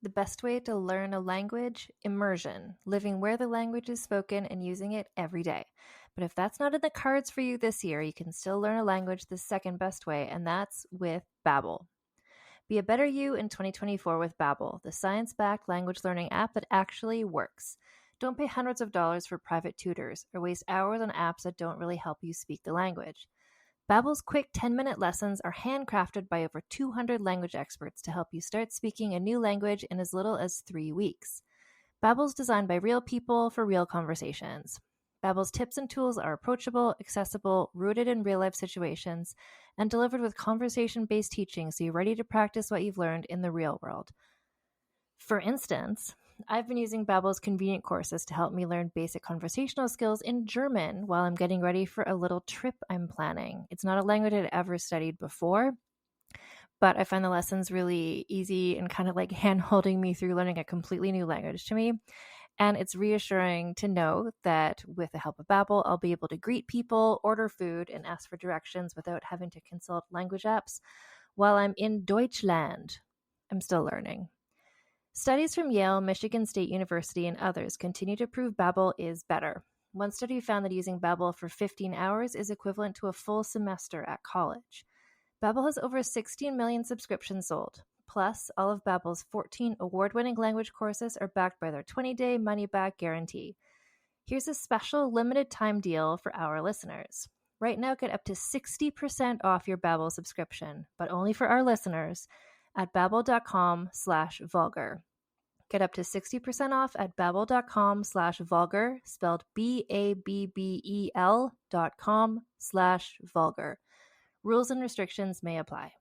The best way to learn a language? Immersion, living where the language is spoken and using it every day. But if that's not in the cards for you this year, you can still learn a language the second best way, and that's with Babbel. Be a better you in 2024 with Babbel, the science-backed language learning app that actually works. Don't pay hundreds of dollars for private tutors or waste hours on apps that don't really help you speak the language. Babbel's quick 10-minute lessons are handcrafted by over 200 language experts to help you start speaking a new language in as little as 3 weeks. Babbel's designed by real people for real conversations. Babbel's tips and tools are approachable, accessible, rooted in real-life situations, and delivered with conversation-based teaching so you're ready to practice what you've learned in the real world. For instance, I've been using Babbel's convenient courses to help me learn basic conversational skills in German while I'm getting ready for a little trip I'm planning. It's not a language I'd ever studied before, but I find the lessons really easy and kind of like hand-holding me through learning a completely new language to me. And it's reassuring to know that with the help of Babbel, I'll be able to greet people, order food, and ask for directions without having to consult language apps while I'm in Deutschland. I'm still learning. Studies from Yale, Michigan State University, and others continue to prove Babbel is better. One study found that using Babbel for 15 hours is equivalent to a full semester at college. Babbel has over 16 million subscriptions sold. Plus, all of Babbel's 14 award-winning language courses are backed by their 20-day money-back guarantee. Here's a special limited-time deal for our listeners. Right now, get up to 60% off your Babbel subscription, but only for our listeners at babbel.com/vulgar. Get up to 60% off at babbel.com/vulgar, spelled BABBEL.com/vulgar. Rules and restrictions may apply.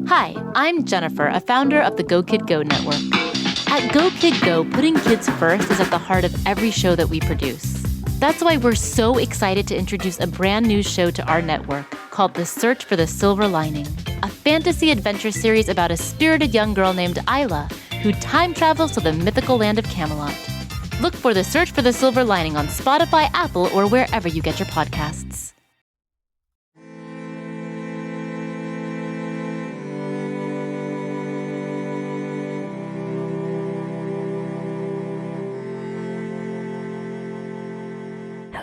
Hi, I'm Jennifer, a founder of the Go Kid Go network. At Go Kid Go, putting kids first is at the heart of every show that we produce. That's why we're so excited to introduce a brand new show to our network called The Search for the Silver Lining, a fantasy adventure series about a spirited young girl named Isla who time travels to the mythical land of Camelot. Look for The Search for the Silver Lining on Spotify, Apple, or wherever you get your podcasts.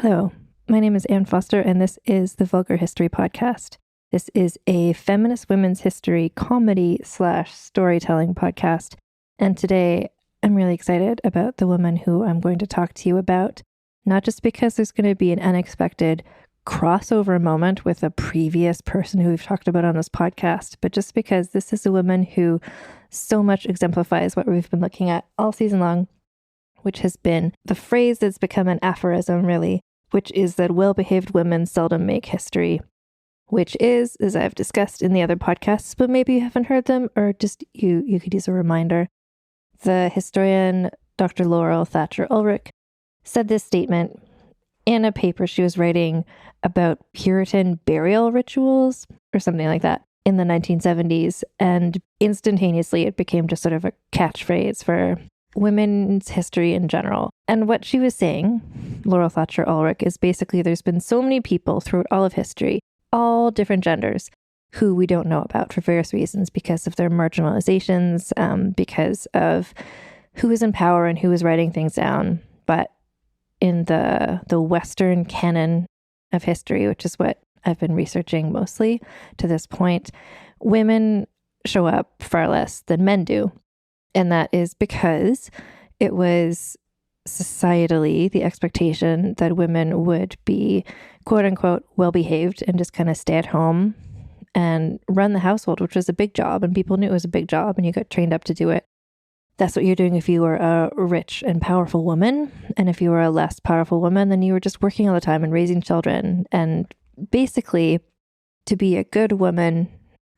Hello, my name is Anne Foster, and this is the Vulgar History podcast. This is a feminist women's history comedy/storytelling podcast. And today I'm really excited about the woman who I'm going to talk to you about, not just because there's going to be an unexpected crossover moment with a previous person who we've talked about on this podcast, but just because this is a woman who so much exemplifies what we've been looking at all season long, which has been the phrase that's become an aphorism, really, which is that well-behaved women seldom make history, which is, as I've discussed in the other podcasts, but maybe you haven't heard them, or just you could use a reminder. The historian Dr. Laurel Thatcher Ulrich said this statement in a paper she was writing about Puritan burial rituals, or something like that, in the 1970s, and instantaneously it became just sort of a catchphrase for women's history in general. And what she was saying, Laurel Thatcher Ulrich, is basically there's been so many people throughout all of history, all different genders, who we don't know about for various reasons, because of their marginalizations, because of who is in power and who is writing things down. But in the Western canon of history, which is what I've been researching mostly to this point, women show up far less than men do. And that is because it was societally the expectation that women would be, quote unquote, well-behaved and just kind of stay at home and run the household, which was a big job. And people knew it was a big job and you got trained up to do it. That's what you're doing if you were a rich and powerful woman. And if you were a less powerful woman, then you were just working all the time and raising children. And basically, to be a good woman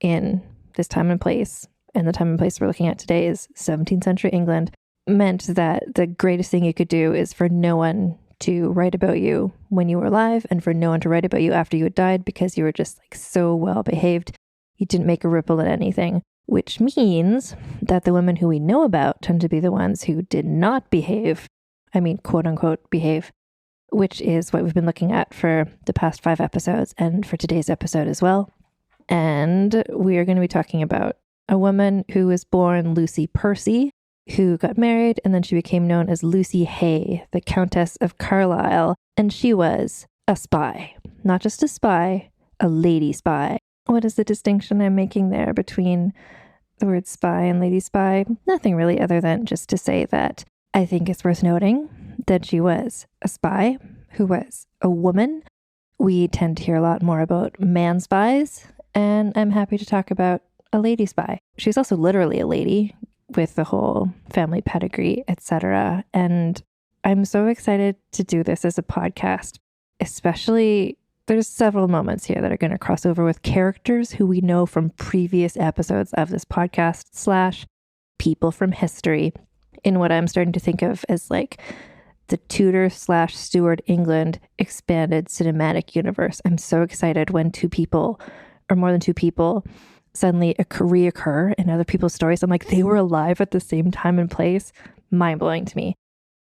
in this time and place, and the time and place we're looking at today is 17th century England, meant that the greatest thing you could do is for no one to write about you when you were alive and for no one to write about you after you had died, because you were just like so well behaved. You didn't make a ripple in anything, which means that the women who we know about tend to be the ones who did not behave. I mean, quote unquote, behave, which is what we've been looking at for the past 5 episodes and for today's episode as well. And we are going to be talking about a woman who was born Lucy Percy, who got married, and then she became known as Lucy Hay, the Countess of Carlisle, and she was a spy. Not just a spy, a lady spy. What is the distinction I'm making there between the word spy and lady spy? Nothing really, other than just to say that I think it's worth noting that she was a spy who was a woman. We tend to hear a lot more about man spies, and I'm happy to talk about a lady spy. She's also literally a lady with the whole family pedigree, etc. And I'm so excited to do this as a podcast, especially there's several moments here that are going to cross over with characters who we know from previous episodes of this podcast / people from history in what I'm starting to think of as like the Tudor / Stuart England expanded cinematic universe. I'm so excited when two people or more than two people suddenly reoccur in other people's stories. I'm like, they were alive at the same time and place. Mind-blowing to me.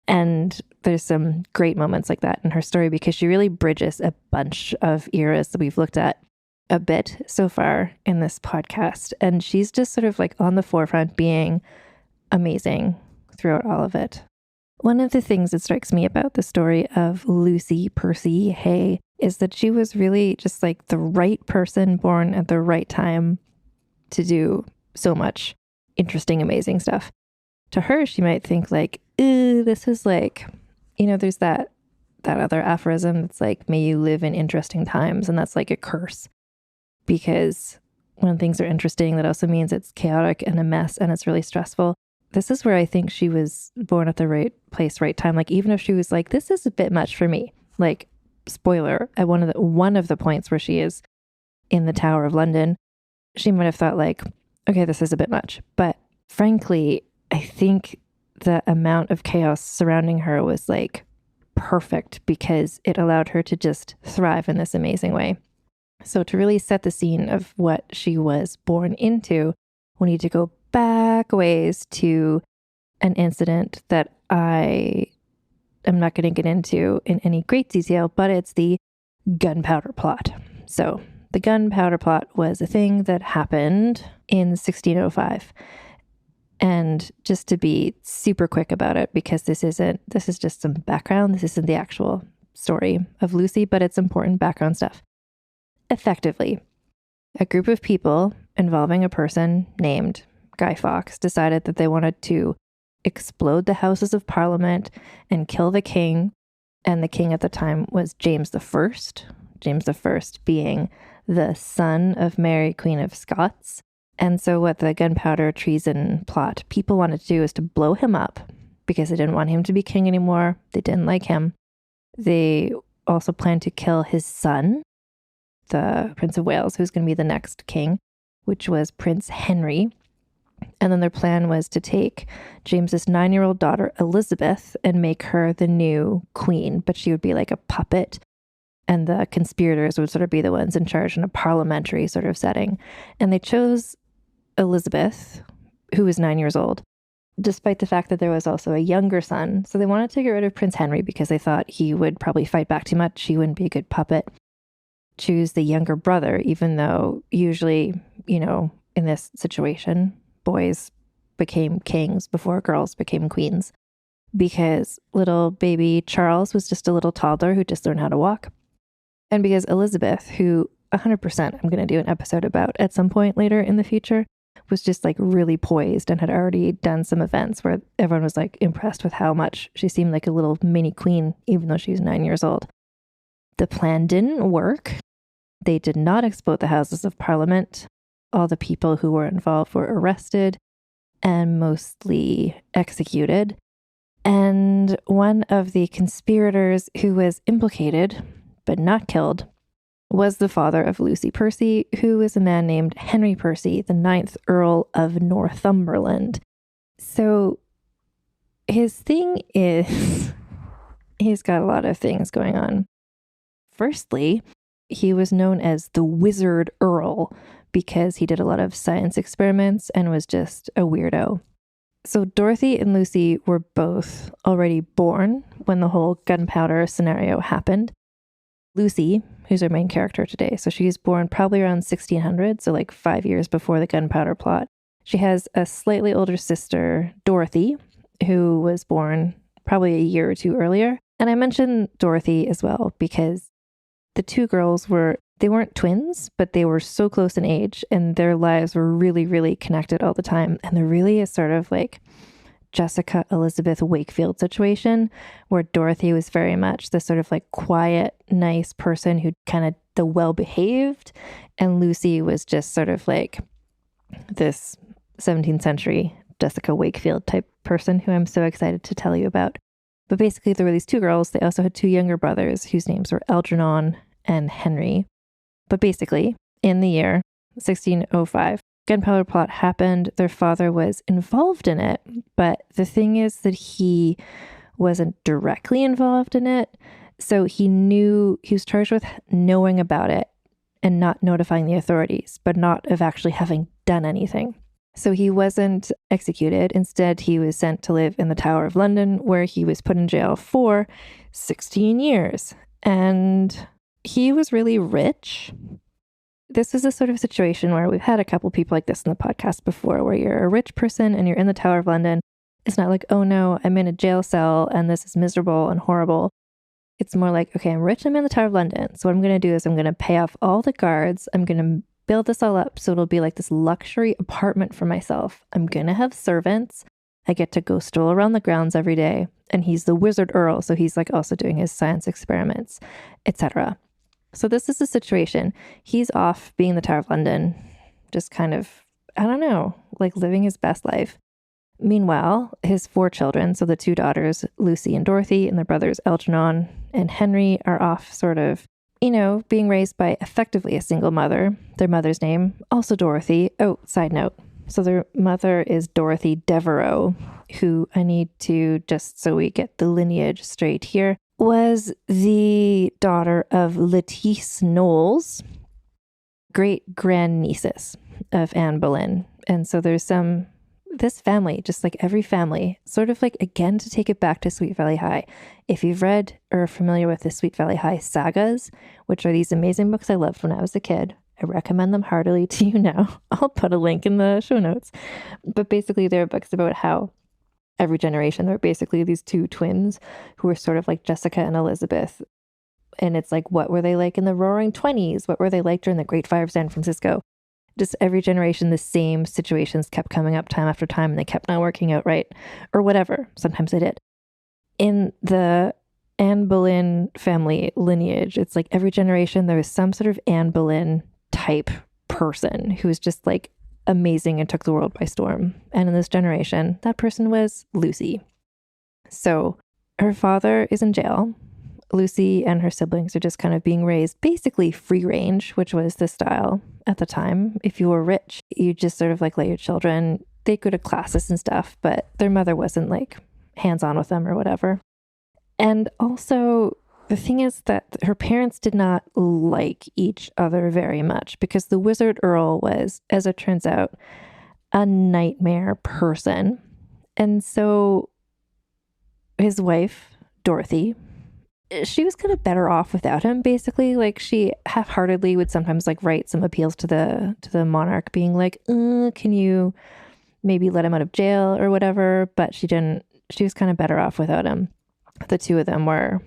And there's some great moments like that in her story because she really bridges a bunch of eras that we've looked at a bit so far in this podcast. And she's just sort of like on the forefront being amazing throughout all of it. One of the things that strikes me about the story of Lucy Percy Hay is that she was really just like the right person born at the right time to do so much interesting, amazing stuff. To her, she might think like, ooh, this is like, there's that other aphorism that's like, may you live in interesting times. And that's like a curse because when things are interesting, that also means it's chaotic and a mess and it's really stressful. This is where I think she was born at the right place, right time. Like, even if she was like, this is a bit much for me, like, spoiler, at one of the points where she is in the Tower of London, she might have thought like, okay, this is a bit much. But frankly, I think the amount of chaos surrounding her was like perfect because it allowed her to just thrive in this amazing way. So to really set the scene of what she was born into, we need to go back a ways to an incident that I am not going to get into in any great detail, but it's the gunpowder plot. So the gunpowder plot was a thing that happened in 1605. And just to be super quick about it, because this is just some background. This isn't the actual story of Lucy, but it's important background stuff. Effectively, a group of people involving a person named Guy Fawkes decided that they wanted to explode the Houses of Parliament and kill the king. And the king at the time was James I. James I being the son of Mary, Queen of Scots. And so what the gunpowder treason plot people wanted to do is to blow him up because they didn't want him to be king anymore. They didn't like him. They also planned to kill his son, the Prince of Wales, who's going to be the next king, which was Prince Henry. And then their plan was to take James's 9-year-old daughter, Elizabeth, and make her the new queen. But she would be like a puppet. And the conspirators would sort of be the ones in charge in a parliamentary sort of setting. And they chose Elizabeth, who was 9 years old, despite the fact that there was also a younger son. So they wanted to get rid of Prince Henry because they thought he would probably fight back too much. He wouldn't be a good puppet. Choose the younger brother, even though usually, in this situation, boys became kings before girls became queens. Because little baby Charles was just a little toddler who just learned how to walk. And because Elizabeth, who 100% I'm going to do an episode about at some point later in the future, was just like really poised and had already done some events where everyone was like impressed with how much she seemed like a little mini queen, even though she was 9 years old. The plan didn't work. They did not explode the Houses of Parliament. All the people who were involved were arrested and mostly executed. And one of the conspirators who was implicated, but not killed, was the father of Lucy Percy, who is a man named Henry Percy, the 9th Earl of Northumberland. So his thing is, he's got a lot of things going on. Firstly, he was known as the Wizard Earl because he did a lot of science experiments and was just a weirdo. So Dorothy and Lucy were both already born when the whole gunpowder scenario happened. Lucy, who's our main character today, so she's born probably around 1600, so like 5 years before the gunpowder plot. She has a slightly older sister, Dorothy, who was born probably a year or two earlier. And I mentioned Dorothy as well because the two girls they weren't twins, but they were so close in age and their lives were really, really connected all the time. And there really is sort of like Jessica Elizabeth Wakefield situation where Dorothy was very much the sort of like quiet, nice person who kind of the well-behaved. And Lucy was just sort of like this 17th century Jessica Wakefield type person who I'm so excited to tell you about. But basically, there were these two girls. They also had two younger brothers whose names were Algernon and Henry. But basically, in the year 1605, gunpowder plot happened. Their father was involved in it. But the thing is that he wasn't directly involved in it. So he was charged with knowing about it and not notifying the authorities, but not of actually having done anything. So he wasn't executed. Instead, he was sent to live in the Tower of London, where he was put in jail for 16 years. And he was really rich. This is a sort of situation where we've had a couple people like this in the podcast before, where you're a rich person and you're in the Tower of London. It's not like, oh no, I'm in a jail cell and this is miserable and horrible. It's more like, okay, I'm rich, I'm in the Tower of London. So what I'm going to do is I'm going to pay off all the guards. I'm going to build this all up so it'll be like this luxury apartment for myself. I'm going to have servants. I get to go stroll around the grounds every day. And he's the Wizard Earl, so he's like also doing his science experiments, etc. So this is the situation. He's off being the Tower of London, just kind of, I don't know, like living his best life. Meanwhile, his four children, so the two daughters, Lucy and Dorothy, and their brothers Algernon and Henry, are off sort of, being raised by effectively a single mother. Their mother's name, also Dorothy. Oh, side note. So their mother is Dorothy Devereux, who I need to, just so we get the lineage straight here, was the daughter of Lettice Knowles, great-grandnieces of Anne Boleyn. And so there's this family, just like every family, sort of like, again, to take it back to Sweet Valley High. If you've read or are familiar with the Sweet Valley High sagas, which are these amazing books I loved when I was a kid, I recommend them heartily to you now. I'll put a link in the show notes. But basically, they're books about how every generation, there are basically these two twins who are sort of like Jessica and Elizabeth. And it's like, what were they like in the Roaring 20s? What were they like during the Great Fire of San Francisco? Just every generation, the same situations kept coming up time after time, and they kept not working out right, or whatever. Sometimes they did. In the Anne Boleyn family lineage, it's like every generation there was some sort of Anne Boleyn type person who was just like amazing and took the world by storm. And in this generation, that person was Lucy. So her father is in jail. Lucy and her siblings are just kind of being raised basically free range, which was the style at the time. If you were rich, you just sort of like let your children, they go to classes and stuff, but their mother wasn't like hands-on with them or whatever. And also the thing is that her parents did not like each other very much because the Wizard Earl was, as it turns out, a nightmare person. And so his wife, Dorothy, she was kind of better off without him, basically. Like, she half-heartedly would sometimes like write some appeals to the monarch being like, can you maybe let him out of jail or whatever? But she didn't. She was kind of better off without him. The two of them were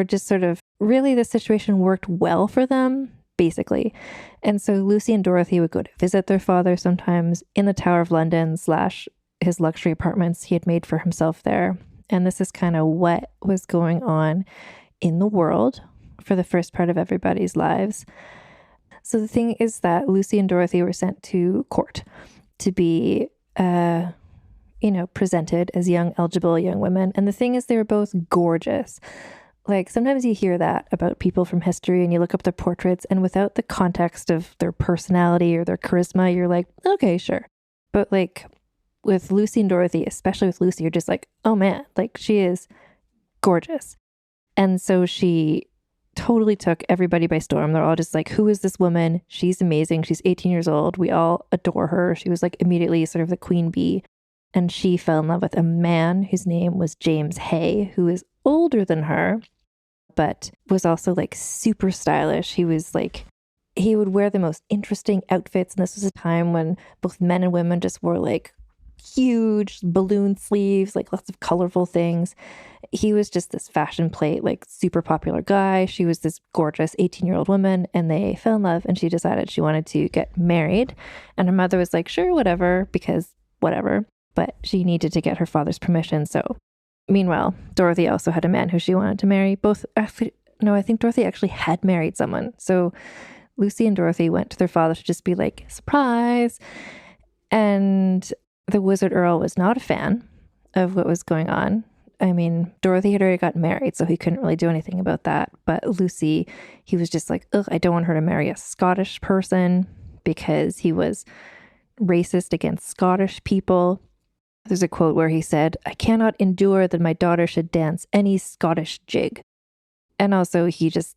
just sort of, really the situation worked well for them, basically. And so Lucy and Dorothy would go to visit their father sometimes in the Tower of London / his luxury apartments he had made for himself there. And this is kind of what was going on in the world for the first part of everybody's lives. So the thing is that Lucy and Dorothy were sent to court to be, presented as young, eligible young women. And the thing is, they were both gorgeous. Like, sometimes you hear that about people from history and you look up their portraits, and without the context of their personality or their charisma, you're like, okay, sure. But like, with Lucy and Dorothy, especially with Lucy, you're just like, oh man, like, she is gorgeous. And so she totally took everybody by storm. They're all just like, who is this woman? She's amazing. She's 18 years old. We all adore her. She was like immediately sort of the queen bee. And she fell in love with a man whose name was James Hay, who is older than her, but was also like super stylish. He he would wear the most interesting outfits. And this was a time when both men and women just wore like huge balloon sleeves, like lots of colorful things. He was just this fashion plate, like super popular guy. She was this gorgeous 18-year-old woman, and they fell in love, and she decided she wanted to get married. And her mother was like, sure, whatever, because whatever. But she needed to get her father's permission. So meanwhile, Dorothy also had a man who she wanted to marry. I think Dorothy actually had married someone. So Lucy and Dorothy went to their father to just be like, surprise. And the Wizard Earl was not a fan of what was going on. I mean, Dorothy had already gotten married, so he couldn't really do anything about that. But Lucy, he was just like, ugh, I don't want her to marry a Scottish person because he was racist against Scottish people. There's a quote where he said, I cannot endure that my daughter should dance any Scottish jig. And also he just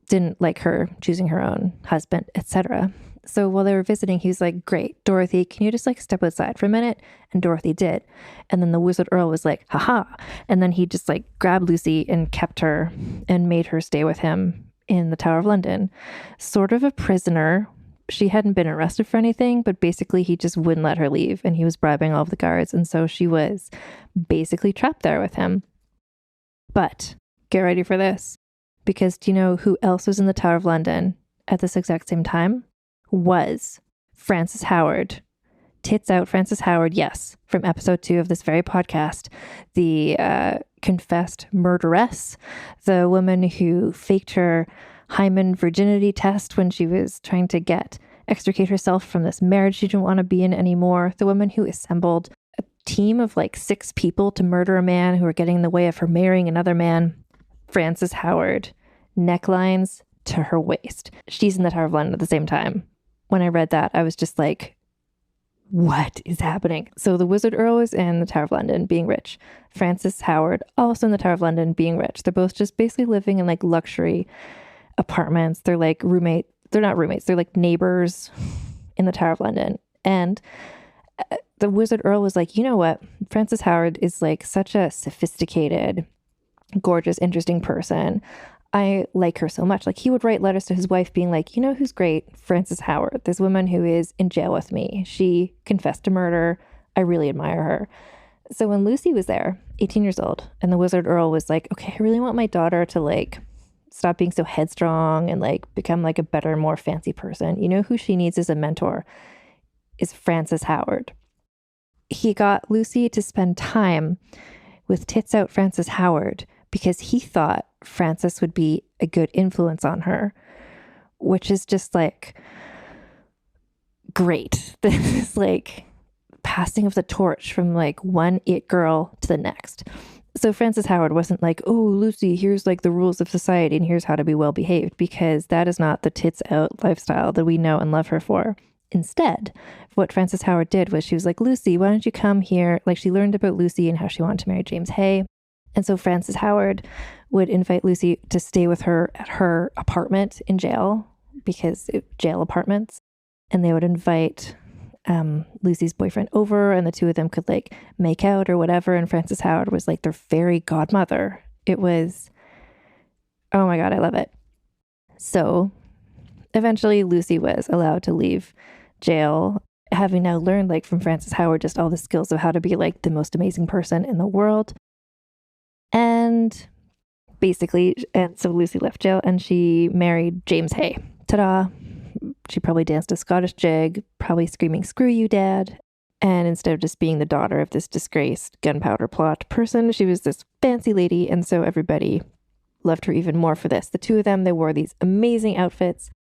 didn't like her choosing her own husband, etc. So while they were visiting, he was like, great, Dorothy, can you just like step outside for a minute? And Dorothy did. And then the Wizard Earl was like, haha. And then he just like grabbed Lucy and kept her and made her stay with him in the Tower of London. Sort of a prisoner. She hadn't been arrested for anything, but basically he just wouldn't let her leave, and he was bribing all of the guards. And so she was basically trapped there with him. But get ready for this, because do you know who else was in the Tower of London at this exact same time? Was Frances Howard. Tits out Frances Howard, yes, from episode 2 of this very podcast, the confessed murderess, the woman who faked her hymen virginity test when she was trying to extricate herself from this marriage she didn't want to be in anymore, the woman who assembled a team of like 6 people to murder a man who were getting in the way of her marrying another man. Frances Howard, necklines to her waist. She's in the Tower of London at the same time. When I read that, I was just like, what is happening? So the Wizard Earl is in the Tower of London being rich. Frances Howard also in the Tower of London being rich. They're both just basically living in like luxury apartments. They're like they're not roommates. They're like neighbors in the Tower of London. And the Wizard Earl was like, you know what? Frances Howard is like such a sophisticated, gorgeous, interesting person. I like her so much. Like he would write letters to his wife being like, you know who's great? Frances Howard, this woman who is in jail with me. She confessed to murder. I really admire her. So when Lucy was there, 18 years old, and the Wizard Earl was like, okay, I really want my daughter to like stop being so headstrong and like become like a better, more fancy person. You know who she needs as a mentor is Frances Howard. He got Lucy to spend time with tits out Frances Howard because he thought Frances would be a good influence on her, which is just like great. This is like passing of the torch from like one it girl to the next. So Frances Howard wasn't like, oh, Lucy, here's like the rules of society and here's how to be well behaved, because that is not the tits out lifestyle that we know and love her for. Instead, what Frances Howard did was she was like, Lucy, why don't you come here? Like she learned about Lucy and how she wanted to marry James Hay. And so Frances Howard would invite Lucy to stay with her at her apartment in jail, because jail apartments. And they would invite Lucy's boyfriend over, and the two of them could like make out or whatever. And Frances Howard was like their fairy godmother. It was, oh my God, I love it. So eventually Lucy was allowed to leave jail, having now learned like from Frances Howard just all the skills of how to be like the most amazing person in the world. And basically, and so Lucy left jail and she married James Hay. Ta-da! She probably danced a Scottish jig, probably screaming, screw you, Dad. And instead of just being the daughter of this disgraced gunpowder plot person, she was this fancy lady. And so everybody loved her even more for this. The two of them, they wore these amazing outfits,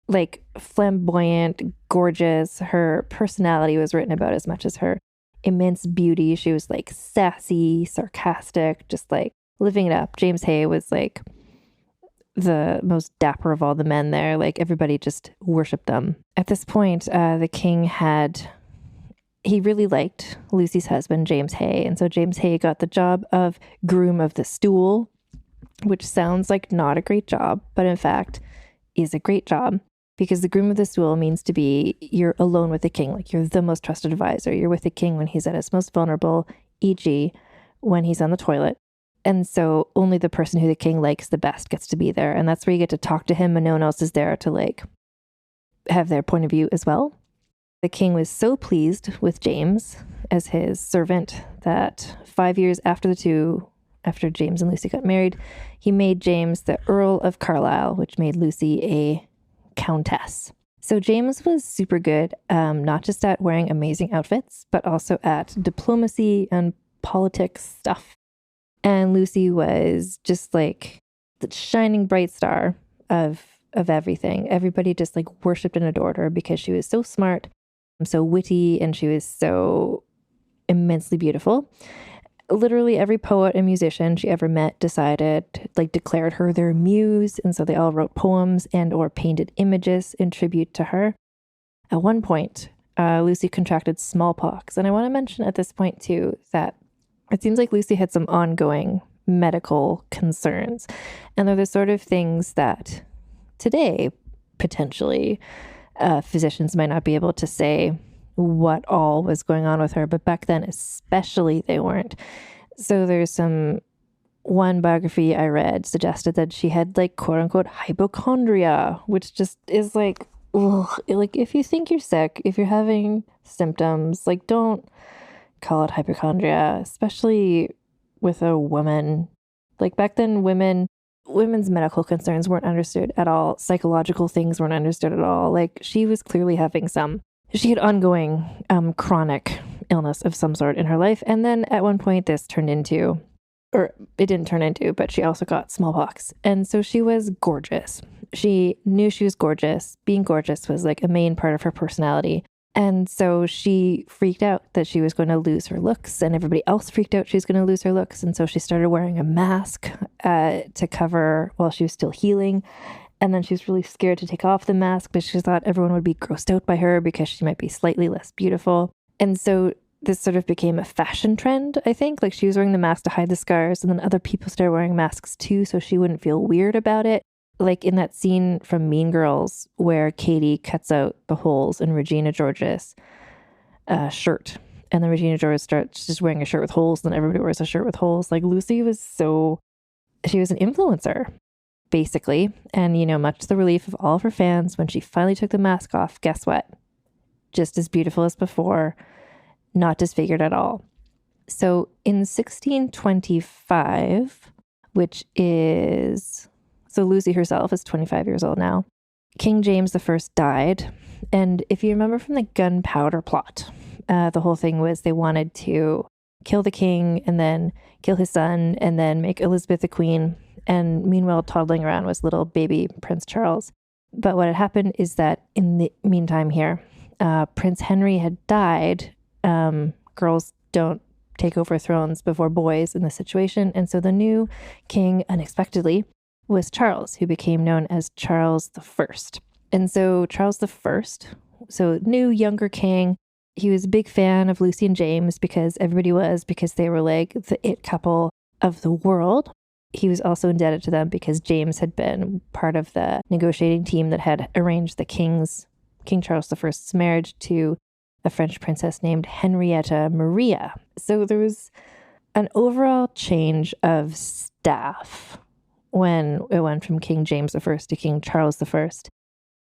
like flamboyant, gorgeous. Her personality was written about as much as her immense beauty. She was like sassy, sarcastic, just like living it up. James Hay was like the most dapper of all the men there. Like everybody just worshipped them. At this point, the king he really liked Lucy's husband, James Hay. And so James Hay got the job of groom of the stool, which sounds like not a great job, but in fact is a great job, because the groom of the stool means to be, you're alone with the king. Like you're the most trusted advisor. You're with the king when he's at his most vulnerable, e.g. when he's on the toilet. And so only the person who the king likes the best gets to be there. And that's where you get to talk to him and no one else is there to like have their point of view as well. The king was so pleased with James as his servant that 5 years after James and Lucy got married, he made James the Earl of Carlisle, which made Lucy a countess. So James was super good, not just at wearing amazing outfits, but also at diplomacy and politics stuff. And Lucy was just like the shining bright star of everything. Everybody just like worshipped and adored her because she was so smart, so witty, and she was so immensely beautiful. Literally every poet and musician she ever met declared her their muse, and so they all wrote poems and or painted images in tribute to her. At one point, Lucy contracted smallpox, and I want to mention at this point too that it seems like Lucy had some ongoing medical concerns, and they're the sort of things that today potentially physicians might not be able to say what all was going on with her, but back then especially they weren't. So there's one biography I read suggested that she had like quote unquote hypochondria, which just is like, ugh, like if you think you're sick, if you're having symptoms, like don't call it hypochondria, especially with a woman. Like back then women's medical concerns weren't understood at all. Psychological things weren't understood at all. Like she was clearly having she had ongoing chronic illness of some sort in her life. And then at one point this turned into, or it didn't turn into, but she also got smallpox. And so she was gorgeous. She knew she was gorgeous. Being gorgeous was like a main part of her personality. And so she freaked out that she was going to lose her looks, and everybody else freaked out she was going to lose her looks. And so she started wearing a mask to cover while she was still healing. And then she was really scared to take off the mask, but she thought everyone would be grossed out by her because she might be slightly less beautiful. And so this sort of became a fashion trend, I think. Like she was wearing the mask to hide the scars, and then other people started wearing masks too, so she wouldn't feel weird about it. Like in that scene from Mean Girls where Katie cuts out the holes in Regina George's shirt, and then Regina George starts just wearing a shirt with holes, and then everybody wears a shirt with holes. Like Lucy she was an influencer, basically. And, much to the relief of all of her fans, when she finally took the mask off, guess what? Just as beautiful as before, not disfigured at all. So in 1625, so Lucy herself is 25 years old now, King James I died. And if you remember from the gunpowder plot, the whole thing was they wanted to kill the king and then kill his son and then make Elizabeth the queen. And meanwhile, toddling around was little baby Prince Charles. But what had happened is that in the meantime here, Prince Henry had died. Girls don't take over thrones before boys in this situation. And so the new king, unexpectedly, was Charles, who became known as Charles I. And so Charles I, so new, younger king, he was a big fan of Lucy and James because they were like the it couple of the world. He was also indebted to them because James had been part of the negotiating team that had arranged King Charles I's marriage to a French princess named Henrietta Maria. So there was an overall change of staff when it went from King James I to King Charles I.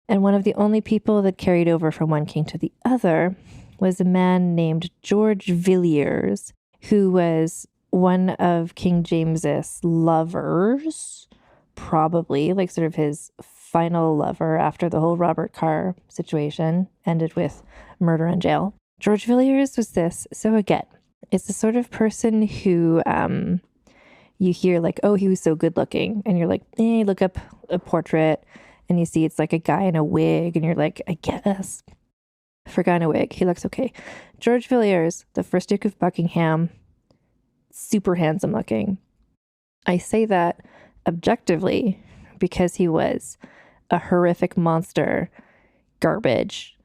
And one of the only people that carried over from one king to the other was a man named George Villiers, who was one of King James's lovers, probably like sort of his final lover after the whole Robert Carr situation ended with murder and jail. George Villiers was this. So again, it's the sort of person who you hear like, oh, he was so good looking. And you're like, look up a portrait and you see it's like a guy in a wig. And you're like, I guess. For a guy in a wig, he looks okay. George Villiers, the first Duke of Buckingham, super handsome looking. I say that objectively because he was a horrific monster, garbage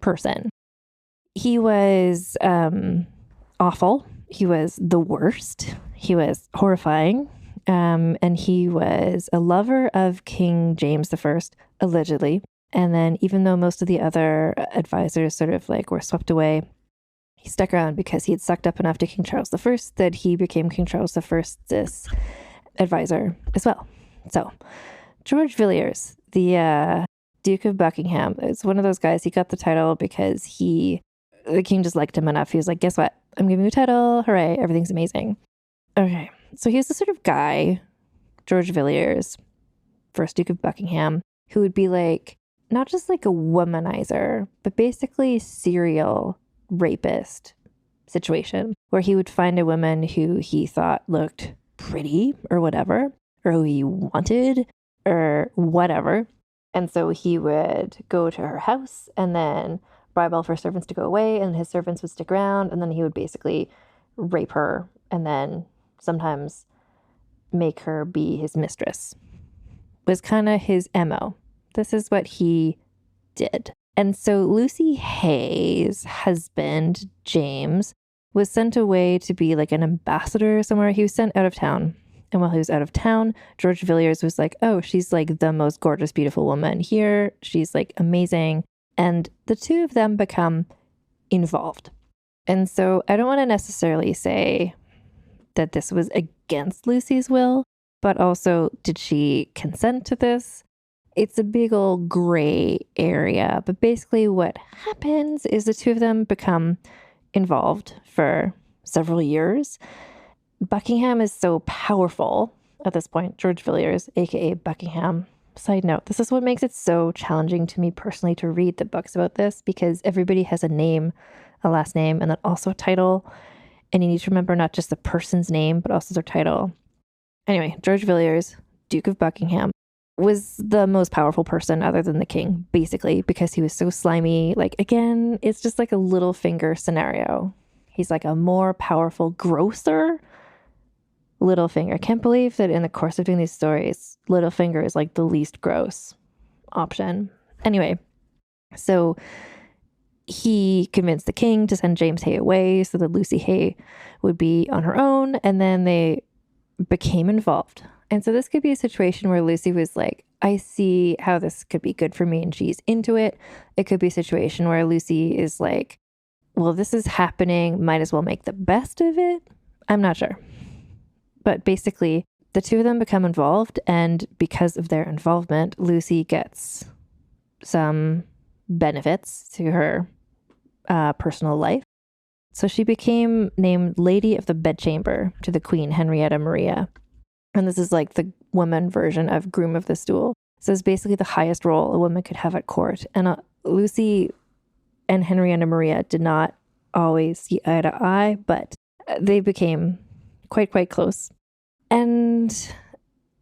person. He was awful. He was the worst. He was horrifying. And he was a lover of King James I, allegedly. And then even though most of the other advisors sort of like were swept away, he stuck around because he had sucked up enough to King Charles I that he became King Charles I's advisor as well. So George Villiers, the Duke of Buckingham. It's one of those guys. He got the title because the king just liked him enough. He was like, guess what? I'm giving you a title. Hooray. Everything's amazing. Okay. So he's the sort of guy, George Villiers, first Duke of Buckingham, who would be like, not just like a womanizer, but basically serial rapist situation where he would find a woman who he thought looked pretty or whatever, or who he wanted or whatever. And so he would go to her house and then bribe all of her servants to go away, and his servants would stick around, and then he would basically rape her and then sometimes make her be his mistress. Was kind of his MO. This is what he did. And so Lucy Hay's husband, James, was sent away to be like an ambassador somewhere. He was sent out of town. And while he was out of town, George Villiers was like, oh, she's like the most gorgeous, beautiful woman here. She's like amazing. And the two of them become involved. And so I don't want to necessarily say that this was against Lucy's will, but also, did she consent to this? It's a big old gray area. But basically what happens is the two of them become involved for several years. Buckingham is so powerful at this point, George Villiers, aka Buckingham. Side note, this is what makes it so challenging to me personally to read the books about this, because everybody has a name, a last name, and then also a title. And you need to remember not just the person's name, but also their title. Anyway, George Villiers, Duke of Buckingham, was the most powerful person other than the king, basically, because he was so slimy. Like, again, it's just like a Littlefinger scenario. He's like a more powerful, grosser Littlefinger. I can't believe that in the course of doing these stories, Littlefinger is like the least gross option. Anyway, so he convinced the king to send James Hay away so that Lucy Hay would be on her own, and then they became involved. And so this could be a situation where Lucy was like, I see how this could be good for me, and she's into it. It could be a situation where Lucy is like, well, this is happening, might as well make the best of it. I'm not sure. But basically, the two of them become involved, and because of their involvement, Lucy gets some benefits to her personal life. So she became named Lady of the Bedchamber to the Queen Henrietta Maria. And this is like the woman version of Groom of the Stool. So it's basically the highest role a woman could have at court. And Lucy and Henrietta Maria did not always see eye to eye, but they became quite close. And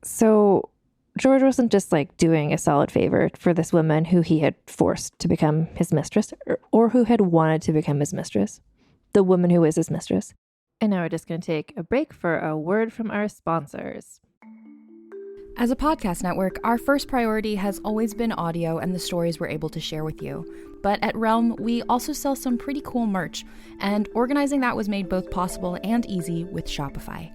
so George wasn't just like doing a solid favor for this woman who he had forced to become his mistress, or who had wanted to become his mistress, the woman who was his mistress. And now we're just going to take a break for a word from our sponsors. As a podcast network, our first priority has always been audio and the stories we're able to share with you. But at Realm, we also sell some pretty cool merch, and organizing that was made both possible and easy with Shopify.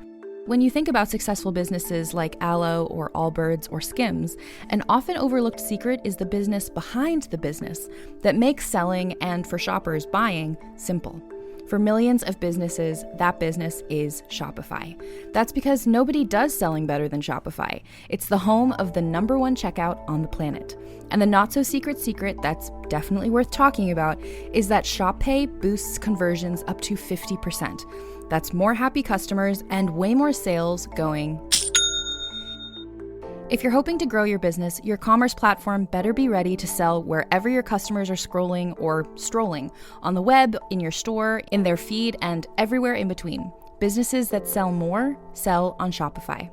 When you think about successful businesses like Aloe or Allbirds or Skims, an often overlooked secret is the business behind the business that makes selling and, for shoppers, buying simple. For millions of businesses, that business is Shopify. That's because nobody does selling better than Shopify. It's the home of the #1 checkout on the planet. And the not-so-secret secret that's definitely worth talking about is that Shop Pay boosts conversions up to 50%. That's more happy customers and way more sales going. If you're hoping to grow your business, your commerce platform better be ready to sell wherever your customers are scrolling or strolling, on the web, in your store, in their feed, and everywhere in between. Businesses that sell more, sell on Shopify.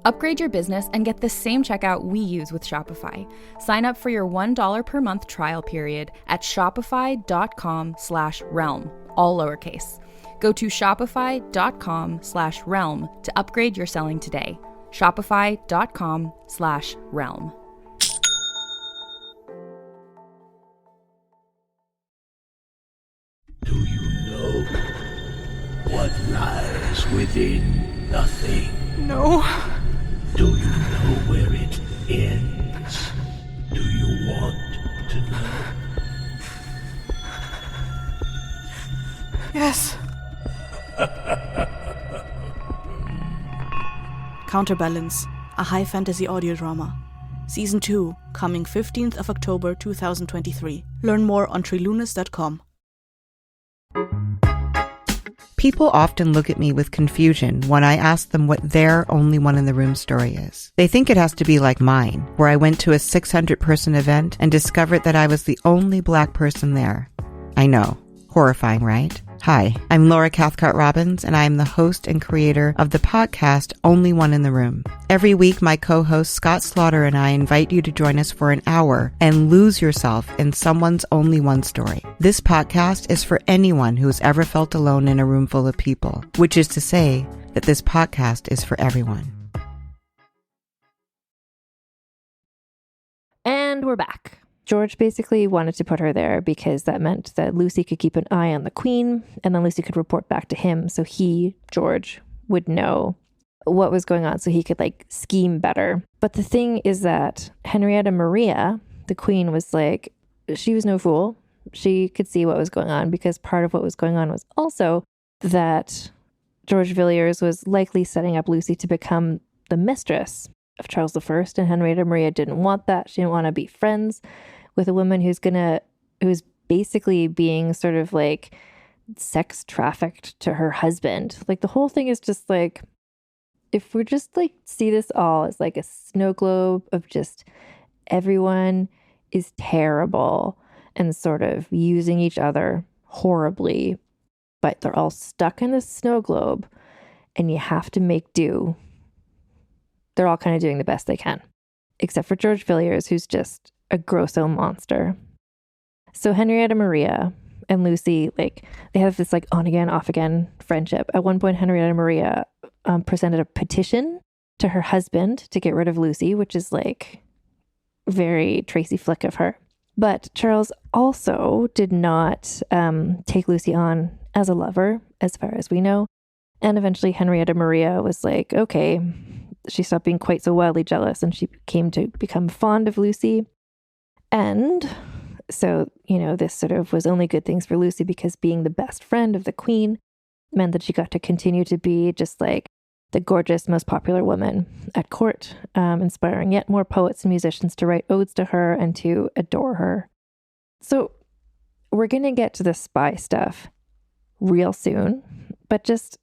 Upgrade your business and get the same checkout we use with Shopify. Sign up for your $1 per month trial period at shopify.com/realm, all lowercase. Go to shopify.com/realm to upgrade your selling today. Shopify.com/realm. Do you know what lies within nothing? No. Do you know where it ends? Do you want to know? Yes. Counterbalance, a high fantasy audio drama. Season 2, coming 15th of October 2023. Learn more on trilunas.com. People often look at me with confusion when I ask them what their only one in the room story is. They think it has to be like mine, where I went to a 600-person event and discovered that I was the only Black person there. I know. Horrifying, right? Hi, I'm Laura Cathcart-Robbins, and I am the host and creator of the podcast Only One in the Room. Every week, my co-host Scott Slaughter and I invite you to join us for an hour and lose yourself in someone's only one story. This podcast is for anyone who has ever felt alone in a room full of people, which is to say that this podcast is for everyone. And we're back. George basically wanted to put her there because that meant that Lucy could keep an eye on the Queen, and then Lucy could report back to him so he, George, would know what was going on so he could scheme better. But the thing is that Henrietta Maria, the Queen, was she was no fool. She could see what was going on because part of what was going on was also that George Villiers was likely setting up Lucy to become the mistress of Charles I, and Henrietta Maria didn't want that. She didn't want to be friends with a woman who's basically being sort of sex trafficked to her husband. The whole thing is just if we're just see this all as a snow globe of just everyone is terrible and sort of using each other horribly, but they're all stuck in this snow globe and you have to make do. They're all kind of doing the best they can, except for George Villiers, who's just a grosso monster. So Henrietta Maria and Lucy, they have this on again, off again friendship. At one point, Henrietta Maria presented a petition to her husband to get rid of Lucy, which is very Tracy Flick of her. But Charles also did not take Lucy on as a lover, as far as we know. And eventually Henrietta Maria was okay. She stopped being quite so wildly jealous and she came to become fond of Lucy. And so, this sort of was only good things for Lucy because being the best friend of the Queen meant that she got to continue to be just the gorgeous, most popular woman at court, inspiring yet more poets and musicians to write odes to her and to adore her. So we're going to get to the spy stuff real soon, but just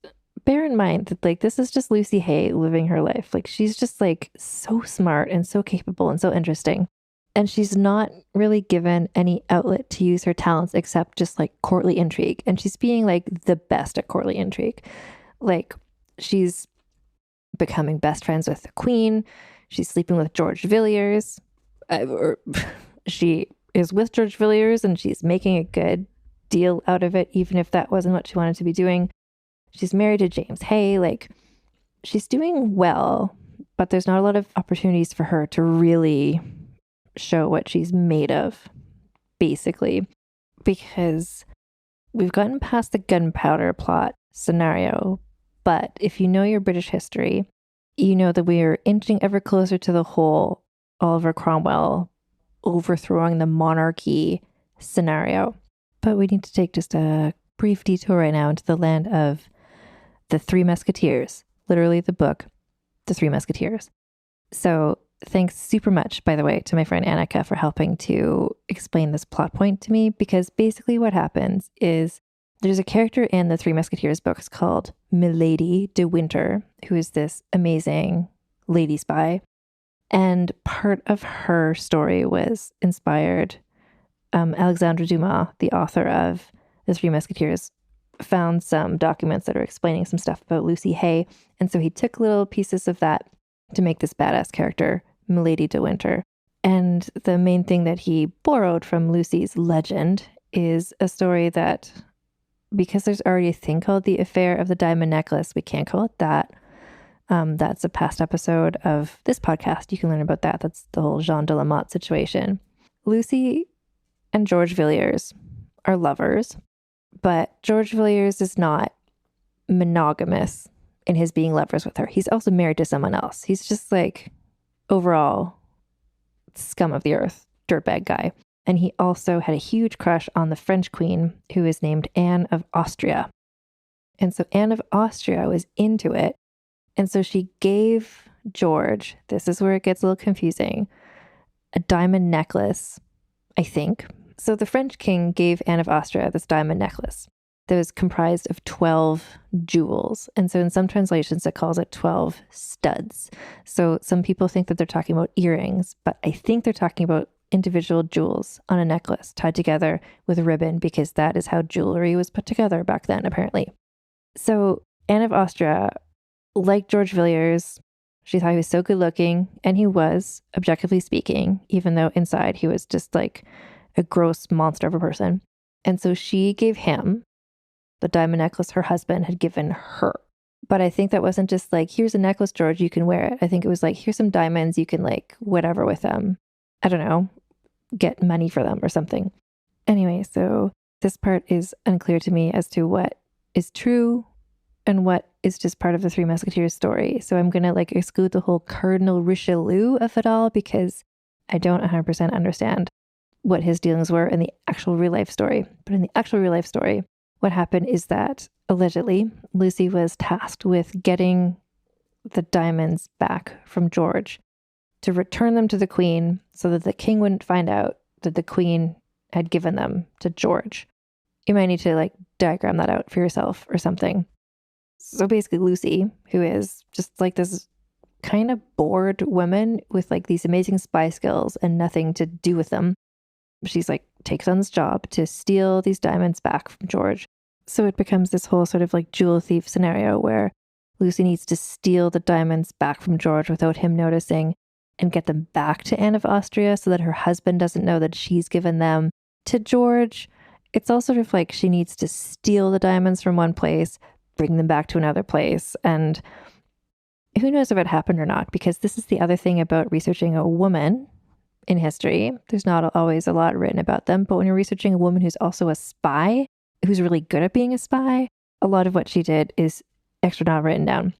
bear in mind that this is just Lucy Hay living her life. She's just so smart and so capable and so interesting. And she's not really given any outlet to use her talents except just courtly intrigue. And she's being the best at courtly intrigue. She's becoming best friends with the Queen. She's sleeping with George Villiers. She is with George Villiers and she's making a good deal out of it, even if that wasn't what she wanted to be doing. She's married to James Hay. She's doing well, but there's not a lot of opportunities for her to really show what she's made of, basically, because we've gotten past the gunpowder plot scenario. But if you know your British history, you know that we are inching ever closer to the whole Oliver Cromwell overthrowing the monarchy scenario. But we need to take just a brief detour right now into the land of the Three Musketeers, literally the book, The Three Musketeers. So thanks super much, by the way, to my friend Annika for helping to explain this plot point to me, because basically what happens is there's a character in the Three Musketeers books called Milady de Winter, who is this amazing lady spy. And part of her story was inspired. Alexandre Dumas, the author of The Three Musketeers, found some documents that are explaining some stuff about Lucy Hay. And so he took little pieces of that to make this badass character, Milady de Winter. And the main thing that he borrowed from Lucy's legend is a story that, because there's already a thing called the Affair of the Diamond Necklace, we can't call it that. That's a past episode of this podcast. You can learn about that. That's the whole Jean de la Motte situation. Lucy and George Villiers are lovers, but George Villiers is not monogamous in his being lovers with her. He's also married to someone else. He's just overall scum of the earth, dirtbag guy. And he also had a huge crush on the French queen, who is named Anne of Austria. And so Anne of Austria was into it. And so she gave George, this is where it gets a little confusing, a diamond necklace, I think. So the French king gave Anne of Austria this diamond necklace that was comprised of 12 jewels. And so in some translations, it calls it 12 studs. So some people think that they're talking about earrings, but I think they're talking about individual jewels on a necklace tied together with a ribbon, because that is how jewelry was put together back then, apparently. So Anne of Austria, like George Villiers, she thought he was so good looking, and he was, objectively speaking, even though inside he was just like a gross monster of a person. And so she gave him the diamond necklace her husband had given her. But I think that wasn't just like, here's a necklace, George, you can wear it. I think it was like, here's some diamonds, you can like whatever with them. I don't know, get money for them or something. Anyway, so this part is unclear to me as to what is true and what is just part of the Three Musketeers story. So I'm going to like exclude the whole Cardinal Richelieu of it all, because I don't 100% understand what his dealings were in the actual real life story. But in the actual real life story, what happened is that allegedly Lucy was tasked with getting the diamonds back from George to return them to the Queen so that the king wouldn't find out that the Queen had given them to George. You might need to like diagram that out for yourself or something. So basically Lucy, who is just like this kind of bored woman with like these amazing spy skills and nothing to do with them, she's like takes on this job to steal these diamonds back from George. So it becomes this whole sort of like jewel thief scenario where Lucy needs to steal the diamonds back from George without him noticing and get them back to Anne of Austria so that her husband doesn't know that she's given them to George. It's all sort of like she needs to steal the diamonds from one place, bring them back to another place. And who knows if it happened or not, because this is the other thing about researching a woman in history. There's not always a lot written about them, but when you're researching a woman who's also a spy, who's really good at being a spy, a lot of what she did is extra not written down.